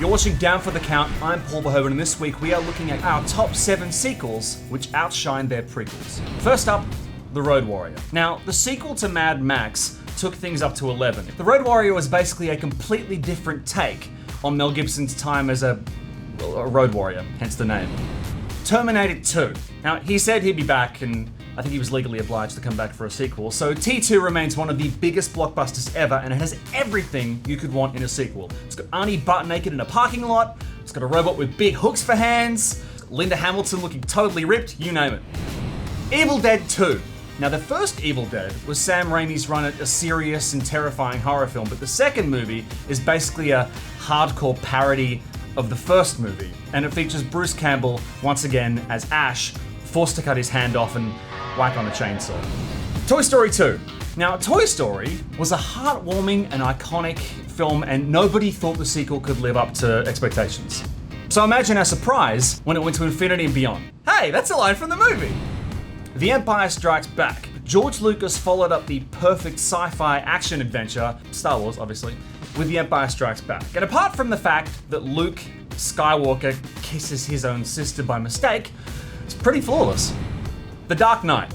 You're watching Down for the Count. I'm Paul Verhoeven, and this week we are looking at our top 7 sequels which outshine their prequels. First up, The Road Warrior. Now, the sequel to Mad Max took things up to 11. The Road Warrior was basically a completely different take on Mel Gibson's time as a road warrior, hence the name. Terminator 2. Now, he said he'd be back, and I think he was legally obliged to come back for a sequel, so T2 remains one of the biggest blockbusters ever, and it has everything you could want in a sequel. It's got Arnie butt naked in a parking lot, it's got a robot with big hooks for hands, Linda Hamilton looking totally ripped, you name it. Evil Dead 2. Now, the first Evil Dead was Sam Raimi's run at a serious and terrifying horror film, but the second movie is basically a hardcore parody of the first movie, and it features Bruce Campbell once again as Ash, forced to cut his hand off and whack on a chainsaw. Toy Story 2. Now, Toy Story was a heartwarming and iconic film, and nobody thought the sequel could live up to expectations. So imagine our surprise when it went to infinity and beyond. Hey, that's a line from the movie! The Empire Strikes Back. George Lucas followed up the perfect sci-fi action adventure, Star Wars obviously, with The Empire Strikes Back. And apart from the fact that Luke Skywalker kisses his own sister by mistake, it's pretty flawless. The Dark Knight.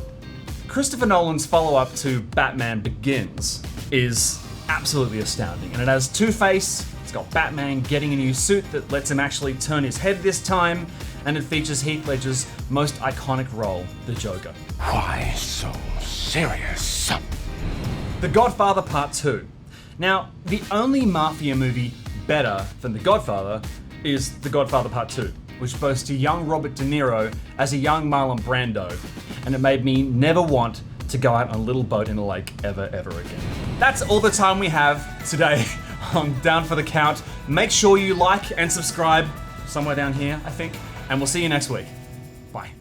Christopher Nolan's follow-up to Batman Begins is absolutely astounding, and it has Two-Face, it's got Batman getting a new suit that lets him actually turn his head this time, and it features Heath Ledger's most iconic role, the Joker. Why so serious? The Godfather Part 2. Now, the only mafia movie better than The Godfather is The Godfather Part 2, which boasts a young Robert De Niro as a young Marlon Brando, and it made me never want to go out on a little boat in a lake ever again. That's all the time we have today on Down for the Count. Make sure you like and subscribe somewhere down here, I think, and we'll see you next week. Bye.